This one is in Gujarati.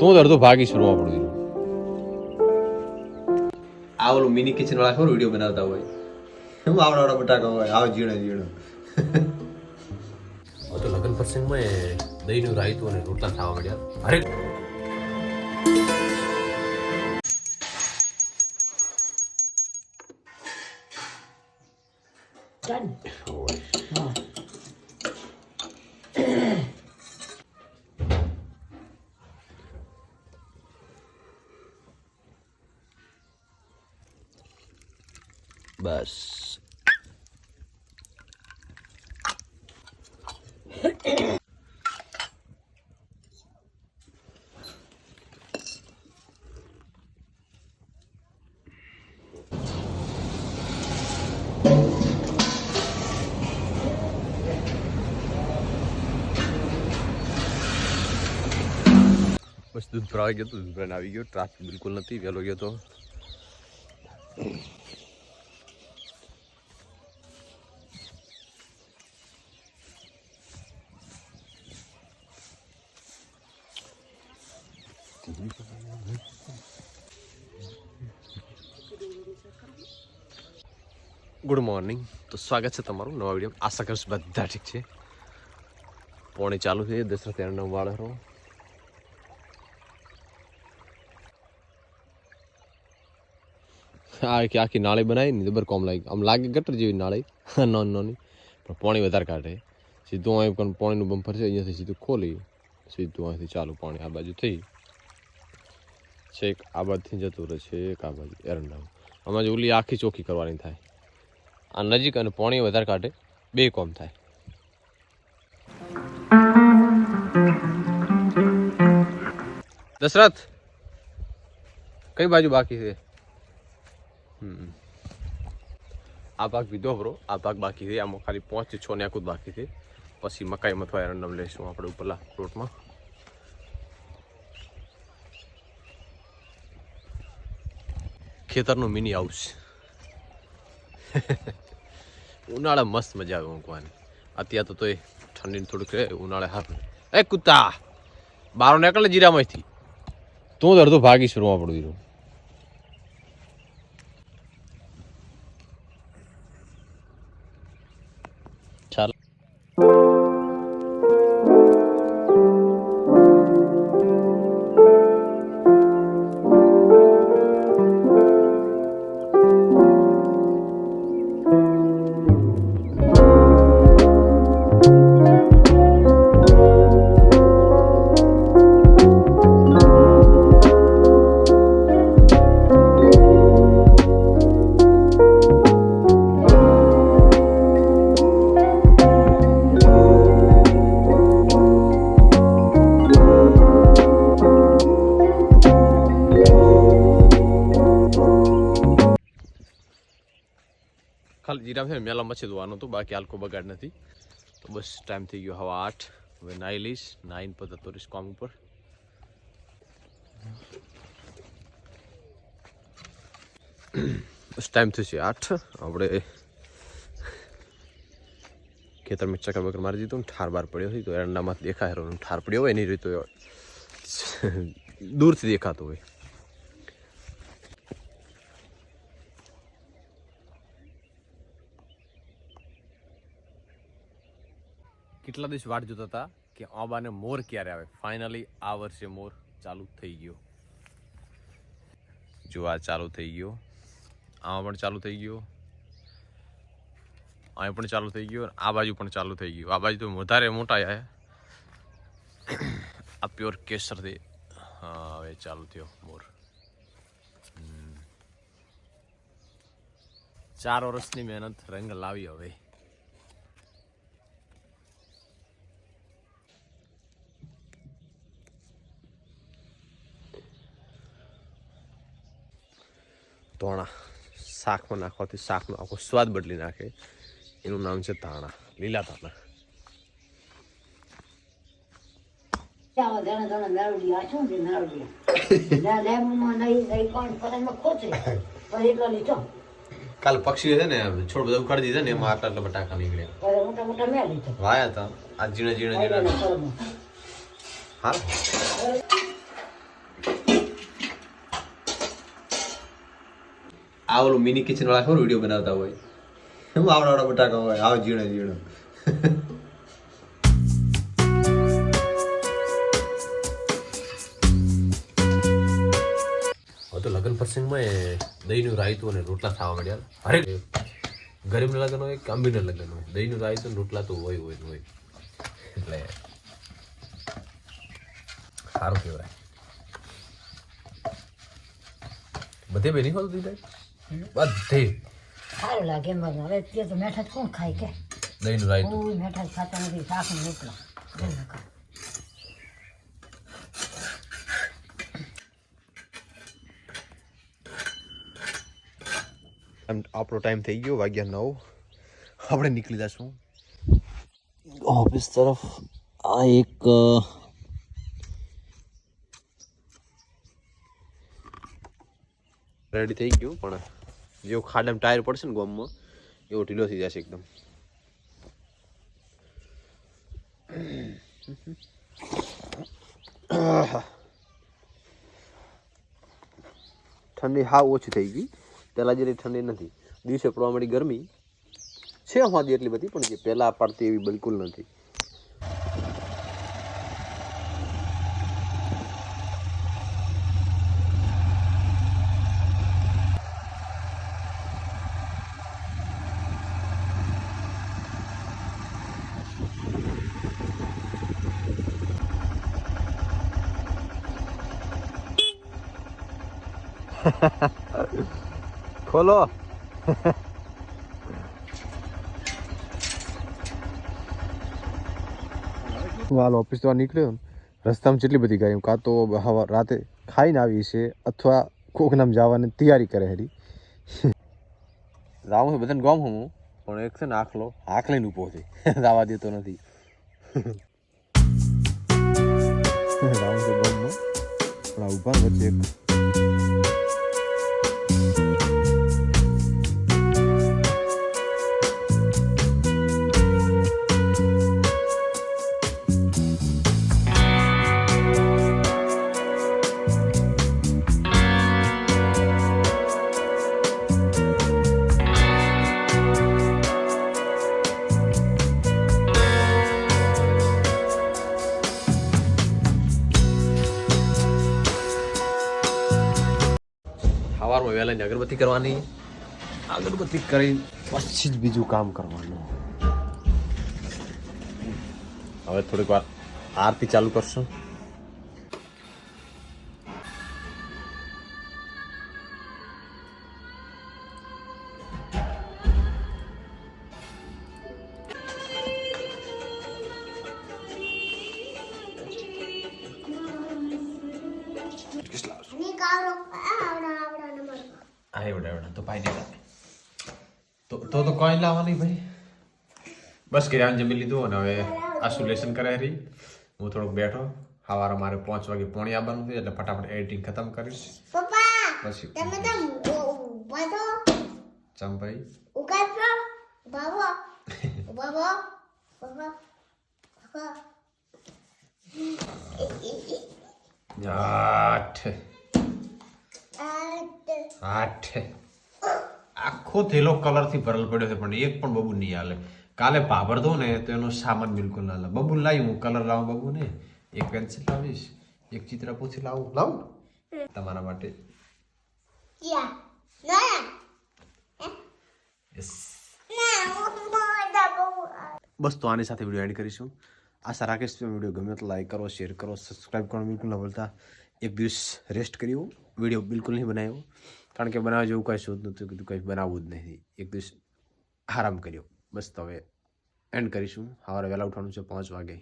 તું અડધો ભાગી શરૂઆત પડી આ ઓલું મિની કિચન વાળા ખબર વિડીયો બનાવતા હોય હું આવડા બટાકા હોય આવ ઝીણો ઝીણો તો લગ્ન પ્રસંગમાં દહીંનું રાયતું અને રોટલા ખાવા મળ્યા અરે બસ બસ દૂધ ભરાઈ ગયું દૂધ ભરાઈને આવી ગયો ટ્રાફિક બિલકુલ નથી વહેલો ગયો તો ગુડ મોર્નિંગ તો સ્વાગત છે તમારું નવા વિડીયો આશા કરીશ બધા ઠીક છે પોણી ચાલુ છે દશરથ એરંડા વાળો આ કે આખી નાળી બનાવી ને જબર કોમ લાગી આમ લાગે ગટર જેવી નાળી નાની પણ પાણી વધારે કાઢે સીધું અહીં પણ પાણીનું બમ્પર છે અહીંયાથી સીધું ખોલી સીધું અહીંથી ચાલુ પાણી આ બાજુ થઈ છેક આ બાજુથી જતું રહે છે એક આ બાજુ એરંડા આમાં જ ઓલી આખી ચોખ્ખી કરવાની થાય આ નજીક અને પાણી વધારે કાઢે બે કોમ થાય દશરથ કઈ બાજુ બાકી છે આ ભાગ લીધો બ્રો આ ભાગ બાકી છે આમાં ખાલી 5 થી 6 ને આખું બાકી છે પછી મકાઈ અથવા એરંડમ લઈશું આપણે ઉપરલા પ્લોટમાં ખેતરનું મિની હાઉસ ઉનાળે મસ્ત મજા આવે ઊંઘવાની અત્યારે તો ઠંડી થોડુંક રહે ઉનાળે હા એ કુત્તા બારો નીકળે જીરામાંથી તું અડધો ભાગી શરૂઆત પડી રહ્યું ચાલ ખાલી જીરા છે મેલા મચ્છી ધોવાનું હતું બાકી હાલકો બગાડ નથી તો બસ ટાઈમ થઈ ગયો હવા 8 હવે નાઈ લઈશ નાઈન પર જતો રહીશ કામ ઉપર બસ ટાઈમ થશે 8 આપણે ખેતરમાં ચક્કર બકર મારી દીધું ઠાર બાર પડ્યો હોય તો એરંડામાં દેખાય રહ્યો ઠાર પડ્યો હોય એની રીતે દૂરથી દેખાતો હોય કેટલા દિવસ વાટ જોતા હતા કે આંબાને મોર ક્યારે આવે ફાઇનલી આ વર્ષે મોર ચાલુ થઈ ગયો જો આ ચાલુ થઈ ગયો આમાં પણ ચાલુ થઈ ગયો અહીં પણ ચાલુ થઈ ગયો આ બાજુ પણ ચાલુ થઈ ગયું આ બાજુ તો વધારે મોટા આવ્યા આ પ્યોર કેસરથી હા હવે ચાલુ થયો મોર 4 વર્ષની મહેનત રંગ લાવી હવે ધાણા શાકમાં નાખવાથી શાકનો આખો સ્વાદ બદલી નાખે એનું નામ છે ધાણા લીલા ધાણા કાલ પક્ષી છે ને છોડ બધા ઉખાડી દીધા ને એમાં આટલા બટાકા નીકળ્યા વાયા હતા આ ઝીણા ઝીણા ઝીણા હા આ ઓલું મિની કિચન વાળા ખબર વિડીયો બનાવતા હોય એમ આવડા બટાકા હોય આવ ઝીણો ઝીણો તો લગ્ન પ્રસંગમાં દહીંનું રાયતું અને રોટલા ખાવા મળ્યા અરે ગરીબના લગ્ન હોય કે અંબીના લગ્ન હોય દહીંનું રાયતું રોટલા તો હોય એટલે સારું કહેવાય બધે બેની હોતું દીધા બધે સારું લાગે એમ હવે તે તો મેઠા કોણ ખાય કે દહીંનું રાયતું કોઈ મેઠા ખાતા નથી શાક ને રોટલા આપણો ટાઈમ થઈ ગયો વાગ્યા 9 આપણે નીકળી જશું ઓફિસ તરફ આ એક રેડી થઈ ગયું પણ જેવું ખાડામાં ટાયર પડશે ને ગોમમાં એવો ઢીલો થઈ જશે એકદમ ઠંડી હાવ ઓછી થઈ ગઈ પહેલાં જેટલી ઠંડી નથી દિવસે પડવા મળી ગરમી છે હોતી એટલી બધી પણ જે પહેલાં પડતી એવી બિલકુલ નથી ખોલો હાલ ઓફિસ તો નીકળ્યો રસ્તામાં જેટલી બધી ગાયો કાં તો હવા રાતે ખાઈને આવી છે અથવા કોકનામ જવાની તૈયારી કરે હેરી રામ બધાને ગામ હું પણ એક છે ને આંખ લઈને ઊભો છે દાવા દેતો નથી રામ છે ગામમાં પણ આ ઊભા વચ્ચે એક સવારમાં વહેલાની અગરબત્તી કરવાની અગરબત્તી કરી પછી જ બીજું કામ કરવાનું હવે થોડીક વાર આરતી ચાલુ કરશું તો ભાઈ ને તો કોઈ લાવવાની ભાઈ બસ કિરાન જમી લીધું અને હવે આસુલેશન કરે રહી હું થોડોક બેઠો સવારે મારે 5 વાગે પોણી આવવાનું છે એટલે ફટાફટ એડિટિંગ ખતમ કરીશ પછી ચમ ભાઈ આઠ આખો થેલો કલરથી ભરેલ પડ્યો છે પણ એક પણ બબુ નહીં હાલે કાલે ભાભર દઉં ને તો એનો સામાન બિલકુલ ના હાલે બબુ લાવી હું કલર લાવું બબુ ને એક પેન્સિલ લાવીશ એક ચિત્ર પૂછી લાવું તમારા માટે બસ તો આની સાથે વિડીયો એડ કરીશું આશા રાખીશ વિડીયો ગમે તો લાઈક કરો શેર કરો સબસ્ક્રાઈબ કરવાનું બિલકુલ ન ભૂલતા એક દિવસ રેસ્ટ કર્યું વિડીયો બિલકુલ નહીં બનાવ્યો કારણ કે બનાવવા જેવું કાંઈ શોધ નહોતું કીધું કંઈ બનાવવું જ નથી એક દિવસ આરામ કર્યો બસ તો હવે એન્ડ કરીશું સવારે વહેલા ઉઠવાનું છે 5 વાગે